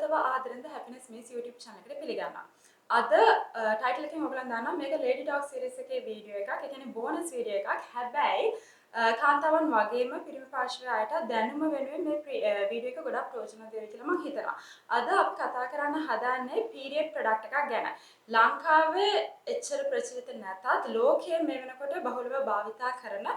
සාන්තව ආදරෙන්ද happiness miss YouTube channel එකට පිළිගන්නවා. අද ටයිටල් එකෙන් ඔයගලන් දන්නවා මේක Lady Dog series එකේ වීඩියෝ එකක්. ඒ කියන්නේ බෝනස් වීඩියෝ එකක්. හැබැයි කාන්තාවන් වගේම පිරිමි පාර්ශ්වය අයට දැනුම වෙනුවෙන් මේ වීඩියෝ එක ගොඩක් ප්‍රයෝජනවත් වෙයි කියලා මම හිතනවා. අද අපි කතා කරන්න හදන්නේ පීරියඩ් ප්‍රොඩක්ට් එකක් ගැන. ලංකාවේ එච්චර ප්‍රචලිත නැතත් ලෝකයේ මේ වෙනකොට බහුලව භාවිතා කරන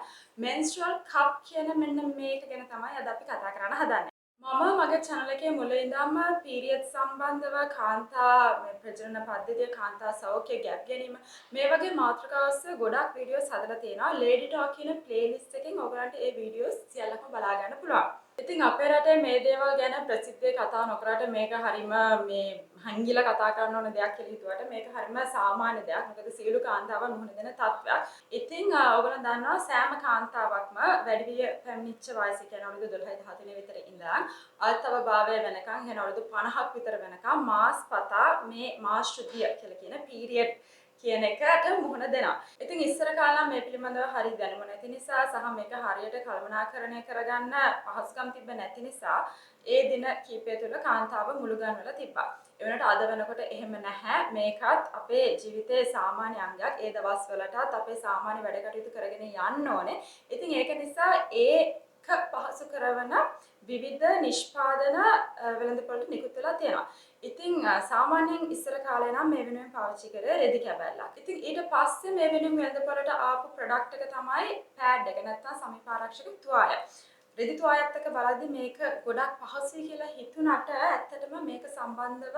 menstrual cup කියන මෙන්න මේක ගැන තමයි අද අපි කතා කරන්න හදන්නේ. මම මගේ channel එකේ මුල ඉඳන්ම පීරියඩ් සම්බන්ධව කාන්තා ප්‍රජනන පද්ධතිය කාන්තා සෞඛ්‍ය ගැප් ගැනීම මේ වගේ මාතෘකා ඔස්සේ ගොඩක් වීඩියෝස් හදලා තියෙනවා. Lady Talk කියන playlist එකෙන් ඔයගලන්ට ඒ වීඩියෝස් සියල්ලක්ම බලා ගන්න පුළුවන්. ඉතින් අපේ රටේ මේ දේවල් ගැන ප්‍රසිද්ධ කතා නොකරට මේක හරීම මේ හංගිලා කතා කරන්න ඕන දෙයක් කියලා හිතුවට මේක හරීම සාමාන්‍ය දෙයක්. මොකද සියලු කාන්තාවන් මුහුණ දෙන තත්ත්වයක්. ඉතින් ඔයගොල්ලෝ දන්නවා සෑම කාන්තාවක්ම වැඩිවිය පැමිණිච්ච වයස කියන්නේ අවුරුදු 12 13 විතර ඉඳන් අල්තවභාවය වෙනකන් එන අවුරුදු 50ක් විතර වෙනකන් මාස් පතා මේ මාශ්‍රුතිය කියලා කියන පීරියඩ් කියන එකට මුහුණ දෙනවා. ඉතින් ඉස්සර කාලේ මේ පිළිබඳව හරි දැනුම නැති නිසා සහ මේක හරියට කළමනාකරණය කරගන්න පහසුකම් තිබ්බ නැති නිසා ඒ දින කීපය තුළ කාන්තාව මුළුගන් වෙලා තිබ්බා. ඒ වෙනකොට අද වෙනකොට එහෙම නැහැ. මේකත් අපේ ජීවිතයේ සාමාන්‍ය අංගයක්. ඒ දවස්වලටත් අපේ සාමාන්‍ය වැඩ කටයුතු කරගෙන යන්න ඕනේ. ඉතින් ඒක නිසා ඒක පහසු කරන විවිධ නිෂ්පාදන වෙළඳපොළට නිකුත් වෙලා තියෙනවා. ඉතින් සාමාන්‍යයෙන් ඉස්සර කාලේ නම් මේ වෙනුවෙන් පාවිච්චි කරේ රෙදි කැබැල්ලක්. ඉතින් ඊට පස්සේ මේ වෙනුවෙන් වෙළඳපොළට ආපු ප්‍රොඩක්ට් එක තමයි පෑඩ් එක නැත්නම් සමීපාරක්ෂක තුවාල. රෙදි තුවාලයත් එක්ක බලද්දි මේක ගොඩක් පහසුයි කියලා හිතුණට ඇත්තටම මේක සම්බන්ධව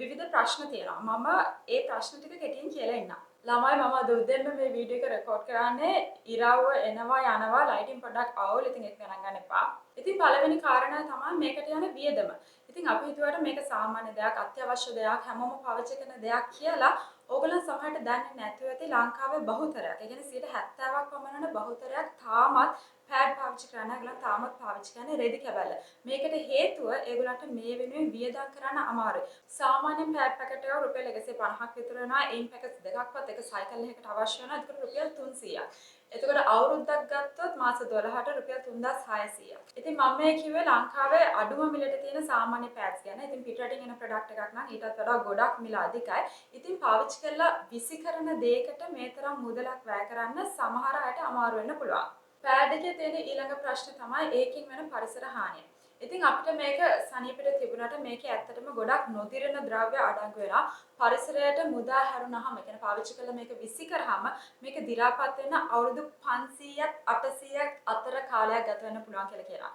විවිධ ප්‍රශ්න තියෙනවා. මම ඒ ප්‍රශ්න ටික කෙටියෙන් කියලා ඉන්නම්. ළමයි මම දුද්දෙන්න මේ වීඩියෝ එක රෙකෝඩ් කරන්නේ ඉරව්ව එනවා යනවා ලයිටින් පොඩ්ඩක් අවුල්. ඉතින් ඒක ගණන් ගන්න එපා. ඉතින් පළවෙනි කාරණා තමයි මේකට යන වියදම. ඉතින් අපි හිතුවට මේක සාමාන්‍ය දෙයක්, අත්‍යවශ්‍ය දෙයක්, හැමෝම පාවිච්චි කරන දෙයක් කියලා. ඕගොල්ලෝ සමහරට දන්නේ නැතුව ඇති ලංකාවේ බහුතරයක්. ඒ කියන්නේ 70%ක් පමණ බහුතරයක් තාමත් පෑඩ් පාවිච්චි කරන ඒගොල්ලන් තාමත් පාවිච්චි කරන්නේ රෙදි කැබැල්ල. මේකට හේතුව ඒගොල්ලන්ට මේ වෙනුවෙන් වියදම් කරන්න අමාරුයි. සාමාන්‍ය පෑඩ් පැකට් එක රුපියල් 150ක් විතර වෙනවා. එයින් පැකට් දෙකක්වත් එක සයිකල් එකකට අවශ්‍ය වෙනවා. ඒකට රුපියල් 300ක්. එතකොට අවුරුද්දක් ගත්තොත් මාස 12ට රුපියල් 3600ක්. ඉතින් මම මේ කිව්වේ ලංකාවේ අඩුම මිලට තියෙන සාමාන්‍ය පෑඩ්ස් ගැන. ඉතින් පිටරටින් එන ප්‍රොඩක්ට් එකක් නම් ඊටත් වඩා ගොඩක් මිල අධිකයි. ඉතින් පාවිච්චි කරලා විසි කරන දෙයකට මේ තරම් මුදලක් වැය කරන්න සමහර අයට අමාරු වෙන්න පුළුවන්. පෑඩ් එකේ තියෙන ඊළඟ ප්‍රශ්නේ තමයි ඒකින් වෙන පරිසර හානිය. ඉතින් අපිට මේක සනීපෙට තිබුණාට මේකේ ඇත්තටම ගොඩක් නොදිරන ද්‍රව්‍ය අඩංගු වෙනවා. පරිසරයට මුදා හැරුණාම ඒ කියන්නේ පාවිච්චි කළා මේක විසි කරාම මේක දි รา පත් වෙන අවුරුදු 500ක් 800ක් අතර කාලයක් ගත වෙන්න පුළුවන් කියලා කියනවා.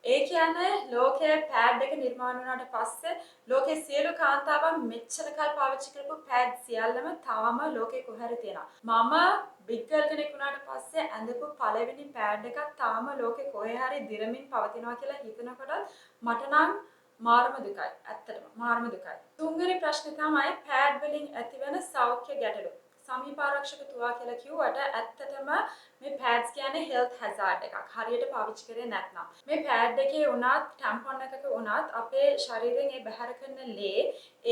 ඒ කියන්නේ ලෝකයේ පෑඩ් එක නිර්මාණය වුණාට පස්සේ ලෝකයේ සියලු කාන්තාවන් මෙච්චර කල් පාවිච්චි කරපු පෑඩ් සියල්ලම තාම ලෝකේ කොහරි තියෙනවා. මම බිග් ගර්ල් කෙනෙක් වුණාට පස්සේ ඇඳපු පළවෙනි පෑඩ් එකක් තාම ලෝකේ කොහේ හරි දිරමින් පවතිනවා කියලා හිතනකොට මට නම් මාරම දුකයි. ඇත්තටම මාරම දුකයි. තුන්වෙනි ප්‍රශ්නේ තමයි පෑඩ් වලින් ඇතිවන සෞඛ්‍ය ගැටලු. සමීපාරක්ෂක තුවා කියලා කිව්වට ඇත්තටම මේ පෑඩ්ස් කියන්නේ හෙල්ත් හැසාඩ් එකක්. හරියට පාවිච්චි කරේ නැත්නම්. මේ පෑඩ් එකේ උනත් ටැම්පොන් එකක උනත් අපේ ශරීරයෙන් ඒ බැහැර කරන ලේ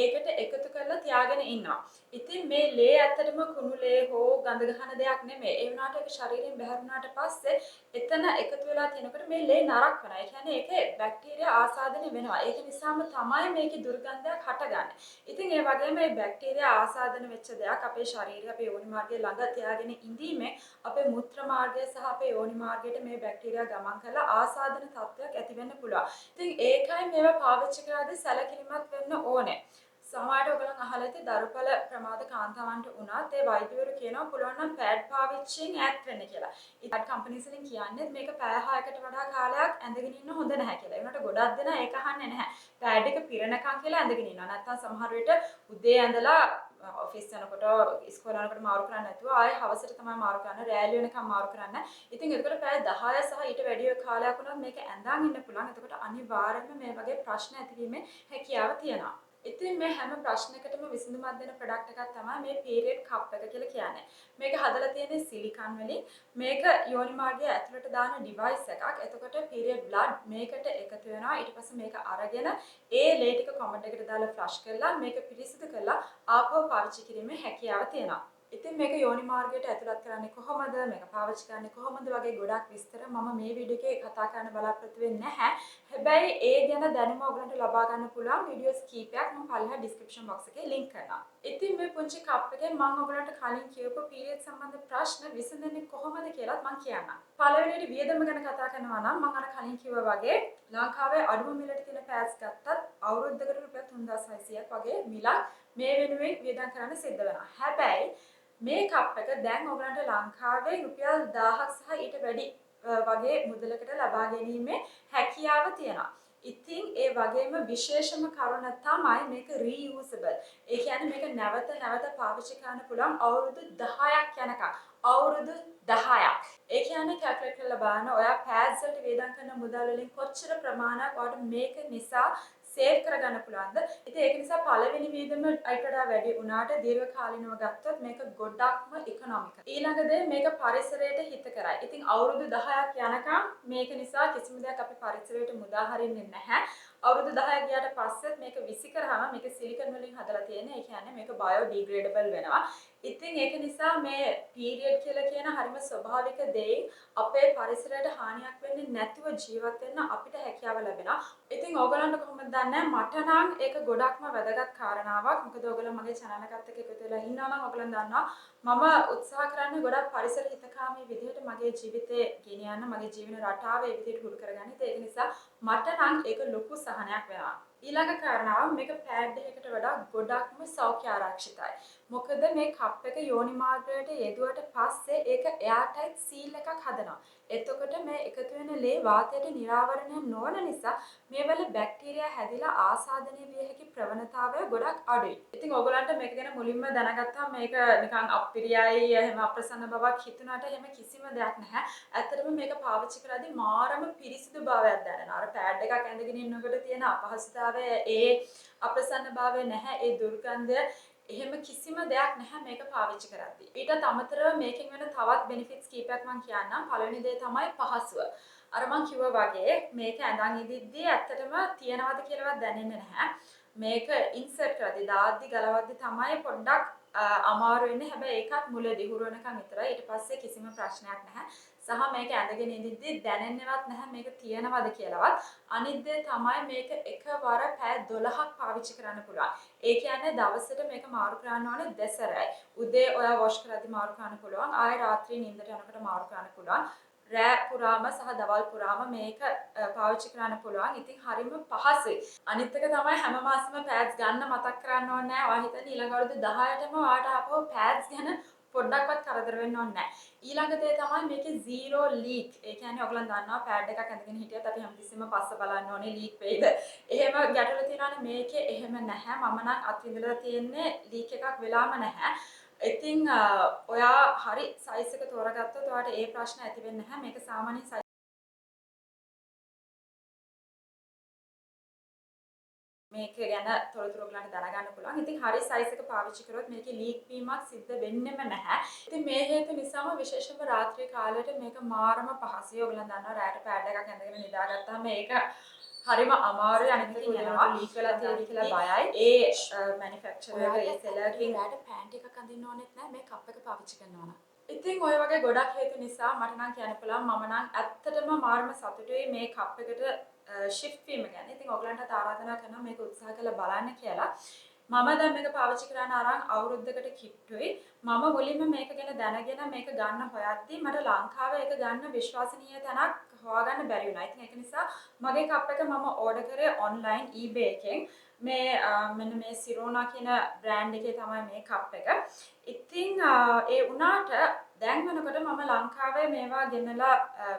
ඒකට එකතු කරලා තියාගෙන ඉන්නවා. ඉතින් මේ ලේ ඇත්තටම කුණු ලේ හෝ ගඳ ගහන දෙයක් නෙමෙයි. ඒ වුණාට ඒක ශරීරයෙන් බැහැර වුණාට පස්සේ එතන එකතු වෙලා තියෙනකොට මේ ලේ නරක වෙනවා. ඒ කියන්නේ ඒකේ බැක්ටීරියා ආසාදනය වෙනවා. ඒක නිසාම තමයි මේකේ දුර්ගන්ධයක් හටගන්නේ. ඉතින් ඒ වගේම මේ බැක්ටීරියා ආසාදන වෙච්ච දෙයක් අපේ ශරීරය අපේ යෝනි මාර්ගයේ ළඟ තියාගෙන ඉඳීමේ අපේ මුත්‍ර මාර්ගය සහ අපේ යෝනි මාර්ගයට මේ බැක්ටීරියා ගමන් කරලා ආසාදන තත්ත්වයක් ඇති වෙන්න පුළුවන්. ඉතින් ඒකයි මේවා පාවිච්චි කරද්දී සැලකිලිමත් වෙන්න ඕනේ. සමහරවිට ඔයගොල්ලන් අහලා ඇති දරුපල ප්‍රමාද කාන්තාවන්ට උනත් ඒ වෛද්‍යවරු කියනවා පුළුවන් නම් පෑඩ් පාවිච්චියෙන් ඈත් වෙන්න කියලා. ඉතින් කම්පැනිස් වලින් කියන්නේ මේක පැය 6කට වඩා කාලයක් ඇඳගෙන ඉන්න හොඳ නැහැ කියලා. ඒ වුණාට ගොඩක් දෙනා ඒක අහන්නේ නැහැ. පෑඩ් එක පිරෙනකන් කියලා ඇඳගෙන ඉන්නවා. නැත්තම් සමහර විට උදේ ඇඳලා ඔෆිස් යනකොට ඉස්කෝලේ යනකොට මාරු කරන්නේ නැතුව ආයේ හවසට තමයි මාරු කරන්නේ. රැලි වෙනකම් මාරු කරන්නේ. ඉතින් ඒකට පැය 10 සහ ඊට වැඩි කාලයක් වුණත් මේක ඇඳන් ඉන්න පුළුවන්. එතකොට අනිවාර්යයෙන්ම මේ වගේ ප්‍රශ්න ඇතිවීමේ හැකියාව තියෙනවා. ඉතින් මේ හැම ප්‍රශ්නයකටම විසඳුමක් දෙන ප්‍රොඩක්ට් එකක් තමයි මේ පීරියඩ් කප් එක කියලා කියන්නේ. මේක හදලා තියෙන්නේ සිලිකන් වලින්. මේක යෝනි මාර්ගයේ ඇතුළට දාන ඩිවයිස් එකක්. එතකොට පීරියඩ් බ්ලඩ් මේකට එකතු වෙනවා. ඊට පස්සේ මේක අරගෙන ඒ ලේ ටික කොමඩ් එකට දාලා ෆ්ලෂ් කරලා මේක පිරිසිදු කරලා ආපහු පාවිච්චි කිරීමේ හැකියාව තියෙනවා. ඉතින් මේක යෝනි මාර්ගයට ඇතුළත් කරන්නේ කොහොමද? මේක පාවිච්චි කරන්නේ කොහොමද වගේ ගොඩක් විස්තර මම මේ වීඩියෝ එකේ කතා කරන්න බලාපොරොත්තු වෙන්නේ නැහැ. හැබැයි ඒ ගැන දැනුම ඔයගලන්ට ලබා ගන්න පුළුවන් වීඩියෝස් කීපයක් මම පල්ලෙහා ඩිස්ක්‍රිප්ෂන් බොක්ස් එකේ ලින්ක් කරනවා. ඉතින් මේ පුංචි කප් එකෙන් මම ඔයගලන්ට කලින් කියපු පීරියඩ් සම්බන්ධ ප්‍රශ්න විසඳන්නේ කොහොමද කියලාත් මම කියන්නම්. පළවෙනියට වියදම ගැන කතා කරනවා නම් මම අර කලින් කිව්වා වගේ ලංකාවේ අඩුම මිලට තියෙන පෑඩ්ස් ගත්තත් අවුරුද්දකට රුපියල් 3600ක් වගේ මිලක් මේ වෙනුවෙන් වියදම් කරන්න සිද්ධ වෙනවා. හැබැයි මේ කප් එක දැන් ඔයගලන්ට ලංකාවේ රුපියල් 1000ක් සහ ඊට වැඩි වගේ මුදලකට ලබා ගැනීමේ හැකියාව තියෙනවා. ඉතින් ඒ වගේම විශේෂම කරුණ තමයි මේක රීයුසබල්. ඒ කියන්නේ මේක නැවත නැවත පාවිච්චි කරන්න පුළුවන් අවුරුදු 10ක් යනකම්. අවුරුදු 10ක්. ඒ කියන්නේ කැල්කියුලේට් කරලා බලන්න ඔයා පෑඩ්ස් වලට වේදම් කරන මුදල් වලින් කොච්චර ප්‍රමාණයක් ඔයාලට මේක නිසා සේව් කරගන්න පුළුවන්ද? ඉතින් ඒක නිසා පළවෙනි වියදම අයිට වඩා වැඩි වුණාට දීර්ඝ කාලිනව ගත්තොත් මේක ගොඩක්ම ඉකොනොමිකල්. ඊළඟ දේ මේක පරිසරයට හිත කරයි. ඉතින් අවුරුදු 10ක් යනකම් මේක නිසා කිසිම දෙයක් අපි පරිසරයට මුදා හරින්නේ නැහැ. අවුරුදු 10ක් ගියාට පස්සෙත් මේක විසි කරාම මේක සිලිකන් වලින් හදලා තියෙන්නේ. ඒ කියන්නේ මේක බයෝඩිග්‍රේඩබල් වෙනවා. ඉතින් ඒක නිසා මේ පීරියඩ් කියලා කියන හරිම ස්වභාවික දෙයින් අපේ පරිසරයට හානියක් වෙන්නේ නැතුව ජීවත් වෙන්න අපිට හැකියාව ලැබෙනවා. ඉතින් ඕගලන්ට කොහොමද දන්නේ? මට නම් ඒක ගොඩක්ම වැදගත් කාරණාවක්. මොකද ඕගලන් මගේ channel එකත් එක්ක එකතු වෙලා ඉන්නවා නම් ඕගලන් දන්නවා මම උත්සාහ කරන්නේ ගොඩක් පරිසර හිතකාමී විදිහට මගේ ජීවිතේ ගෙනියන්න, මගේ ජීවන රටාව ඒ විදිහට හුරු කරගන්න. ඒක නිසා මට නම් ඒක ලොකු සහනයක් වෙනවා. ඊළඟ කාරණාව මේක පෑඩ් එකකට වඩා ගොඩක්ම සෞඛ්‍ය ආරක්ෂිතයි. මොකද මේ කප් එක යෝනි මාර්ගයට යෙදුවට පස්සේ ඒක එයාටයිට් සීල් එකක් හදනවා. එතකොට මේ එකතු වෙන ලේ වාතයට නිරාවරණය නොවන නිසා මේවල බැක්ටීරියා හැදිලා ආසාදනය විය හැකි ප්‍රවණතාවය ගොඩක් අඩුයි. ඉතින් ඔයගොල්ලන්ට මේක ගැන මුලින්ම දැනගත්තාම මේක නිකන් අප්‍රියයි එහෙම අප්‍රසන්න බවක් හිතුණාට එහෙම කිසිම දෙයක් නැහැ. ඇත්තටම මේක පාවිච්චි කරද්දී මාරම පිරිසිදු භාවයක් දැනෙනවා. අර පෑඩ් එකක් ඇඳගෙන ඉන්නකොට තියෙන අපහසුතාවය ඒ අප්‍රසන්න භාවය නැහැ. ඒ දුර්ගන්ධය එහෙම කිසිම දෙයක් නැහැ මේක පාවිච්චි කරද්දී. ඊටත් අමතරව මේකෙන් වෙන තවත් බෙනිෆිට්ස් කීපයක් මම කියන්නම්. පළවෙනි දේ තමයි පහසුව. අර මම කිව්වා වගේ මේක ඇඳන් ඉදිද්දී ඇත්තටම තියනවද කියලාවත් දැනෙන්නේ නැහැ. මේක ඉන්සර්ට් කරද්දී දාද්දි ගලවද්දි තමයි පොඩ්ඩක් අමාරු වෙන්නේ. හැබැයි ඒකත් මුලදී හුරුවනකම් විතරයි. ඊට පස්සේ කිසිම ප්‍රශ්නයක් නැහැ. සහ මේක ඇඳගෙන ඉඳිද්දි දැනෙන්නේවත් නැහැ මේක තියනවද කියලාවත්. අනිත් දේ තමයි මේක එකවර පැය 12ක් පාවිච්චි කරන්න පුළුවන්. ඒ කියන්නේ දවසට මේක මාරු කරන්න ඕනේ දෙසරයි. උදේ ඔයා වොෂ් කරද්දි මාරු කරන්න පුළුවන්. ආයෙ රාත්‍රියේ නිින්දට යනකොට මාරු කරන්න පුළුවන්. රෑ පුරාම සහ දවල් පුරාම මේක පාවිච්චි කරන්න පුළුවන්. ඉතින් හරිම පහසුයි. අනිත් එක තමයි හැම මාසෙම පෑඩ්ස් ගන්න මතක් කරන්න ඕනේ නැහැ. ඔයා හිතන්නේ ඊළඟ අවුරුදු 10ටම ඔයාට ආපහු පෑඩ්ස් ගැන පොඩ්ඩක්වත් කරදර වෙන්න ඕනේ නැහැ. ඊළඟ දේ තමයි මේකේ zero leak. ඒ කියන්නේ ඔයගොල්ලන් දන්නවා පෑඩ් එකක් ඇඳගෙන හිටියත් අපි හැමතිස්සෙම පස්ස බලන්න ඕනේ leak වෙයිද. එහෙම ගැටලු තියෙනවානේ මේකේ එහෙම නැහැ. මම නම් අත්විඳලා තියෙන්නේ leak එකක් වෙලාම නැහැ. ඉතින් ඔයා හරි සයිස් එක තෝරගත්තොත් ඔයාට ඒ ප්‍රශ්න ඇති වෙන්නේ නැහැ. මේක සාමාන්‍ය සයිස් මේක ගැන තොරතුරු ඔයගලන්ට දැනගන්න පුළුවන්. ඉතින් හරි සයිස් එක පාවිච්චි කරොත් මේකේ ලීක් වීමක් සිද්ධ වෙන්නෙම නැහැ. ඉතින් මේ හේතු නිසාම විශේෂයෙන්ම රාත්‍රී කාලයට මේක මාරම පහසුයි. ඔයගලන් දන්නවා රැයට පෑඩ් එකක් ඇඳගෙන නිදාගත්තාම මේක හරිම අමාරුයි. අනිත් එක යනවා ලීක් වෙලා තියෙදි කියලා බයයි. ඒ මැනුෆැක්චරර් ඒ සෙලර්කින් රැයට පෑන්ට් එකක් අඳින්න ඕනෙත් නැහැ මේ කප් එක පාවිච්චි කරනවා නම්. ඉතින් ඔය වගේ ගොඩක් හේතු නිසා මට නම් කියන්න පුළුවන් මම නම් ඇත්තටම මාරම සතුටුයි මේ කප් එකට shift වීම ගැන. ඉතින් ඔයගලන්ට ආරාධනා කරනවා මේක උත්සාහ කරලා බලන්න කියලා. මම දැන් මේක පාවිච්චි කරන්න අරන් අවුරුද්දකට කිට්ටුයි. මම මුලින්ම මේක ගැන දැනගෙන මේක ගන්න හොයද්දී මට ලංකාවේ ඒක ගන්න විශ්වසනීය තැනක් හොයාගන්න බැරි වුණා. ඉතින් ඒක නිසා මගේ කප් එක මම ඕඩර් කරේ online eBay එකෙන්. මේ මෙන්න මේ සිරෝනා කියන බ්‍රෑන්ඩ් එකේ තමයි මේ කප් එක. ඉතින් ඒ උනාට දැන් වෙනකොට මම ලංකාවේ මේවා ගෙනලා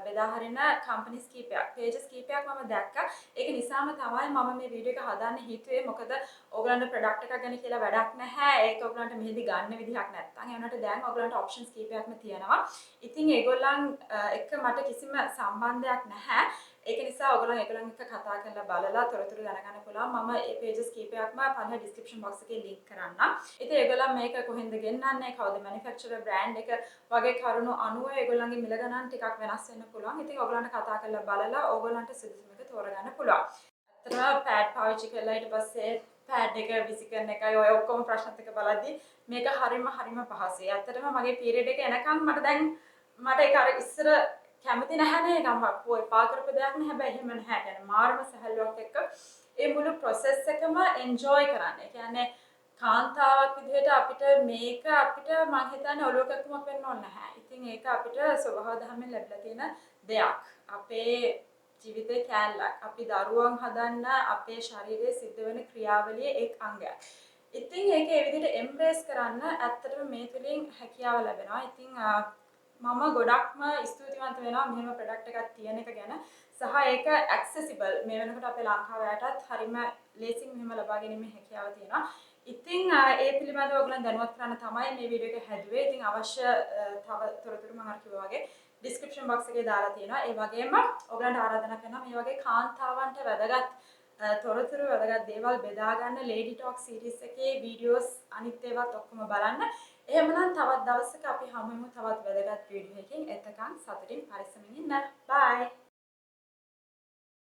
බෙදා හරින කම්පැනිස් කීපයක්, පේජස් කීපයක් මම දැක්කා. ඒක නිසාම තමයි මම මේ වීඩියෝ එක හදන්න හිතුවේ. මොකද ඕගලන්ට ප්‍රොඩක්ට් එකක් ගැන කියලා වැඩක් නැහැ. ඒක ඕගලන්ට මෙහෙදි ගන්න විදිහක් නැත්තම්. ඒ වුණාට දැන් ඕගලන්ට ඔප්ෂන්ස් කීපයක්ම තියෙනවා. ඉතින් ඒගොල්ලන් එක්ක මට කිසිම සම්බන්ධයක් නැහැ. ඒක නිසා ඔයගොල්ලන් ඒගොල්ලන් එක්ක කතා කරලා බලලා තොරතුරු දැනගන්න පුළුවන්. මම මේ පේජස් කීපයක්ම පල්ලා ඩිස්ක්‍රිප්ෂන් බොක්ස් එකේ ලින්ක් කරන්නම්. ඉතින් ඒගොල්ලන් මේක කොහෙන්ද ගෙන්නන්නේ, කවුද මැනුෆැක්චරර් බ්‍රෑන්ඩ් එක වගේ කරුණු අනුව ඒගොල්ලන්ගේ මිල ගණන් ටිකක් වෙනස් වෙන්න පුළුවන්. ඉතින් ඔයගොල්ලන්ට කතා කරලා බලලා ඕගොල්ලන්ට සුදුසුම එක තෝරගන්න පුළුවන්. ඇත්තටම පෑඩ් පාවිච්චි කළා ඊට පස්සේ පෑඩ් එක විසි කරන එකයි ඔය ඔක්කොම ප්‍රශ්නත් එක බලද්දි මේක හරිම පහසුයි. ඇත්තටම මගේ පීරියඩ් එක එනකම් මට ඒක අර ඉස්සර කැමති නැහැ නේ ගම්පෝ එපා කරපු දෙයක් නේ. හැබැයි එහෙම නැහැ. කියන්නේ මාර්ම සැහැල්ලුවක් එක්ක ඒ මුළු ප්‍රොසෙස් එකම එන්ජොයි කරන්න. ඒ කියන්නේ කාන්තාවක් විදිහට අපිට මම හිතන්නේ ඔලුව කැක්කුමක් වෙන්න ඕනේ නැහැ. ඉතින් ඒක අපිට ස්වභාව ධර්මයෙන් ලැබිලා තියෙන දෙයක්. අපේ ජීවිතේ කැලලක්. අපි දරුවන් හදන්න අපේ ශරීරයේ සිද්ධ වෙන ක්‍රියාවලියේ එක් අංගයක්. ඉතින් ඒක ඒ විදිහට එම්බ්‍රේස් කරන්න ඇත්තටම මේ තුලින් හැකියාව ලැබෙනවා. ඉතින් මම ගොඩක්ම ස්තුතිවන්ත වෙනවා මෙහෙම ප්‍රොඩක්ට් එකක් තියෙන එක ගැන. සහ ඒක ඇක්සෙසිබල්. මේ වෙනකොට අපේ ලංකාවයටත් හරිම ලේසියෙන් මෙහෙම ලබා ගැනීමේ හැකියාව තියෙනවා. ඉතින් ඒ පිළිබඳව ඔයගලන් දැනුවත් කරන්න තමයි මේ වීඩියෝ එක හැදුවේ. ඉතින් අවශ්‍ය තව තොරතුරු මම අර කිව්වා වගේ ඩිස්ක්‍රිප්ෂන් බොක්ස් එකේ දාලා තියෙනවා. ඒ වගේම ඔයගලන්ට ආරාධනා කරනවා මේ වගේ කාන්තාවන්ට වැදගත් තොරතුරු වැදගත් දේවල් බෙදා ගන්න ලේඩි ටොක් සීරීස් එකේ වීඩියෝස් අනිත් ඒවාත් ඔක්කොම බලන්න. එහෙමනම් තවත් දවසක අපි හමු වෙමු තවත් වැදගත් වීඩියෝ එකකින්. එතකන් සතුටින් පරිස්සමින් ඉන්න. බයි.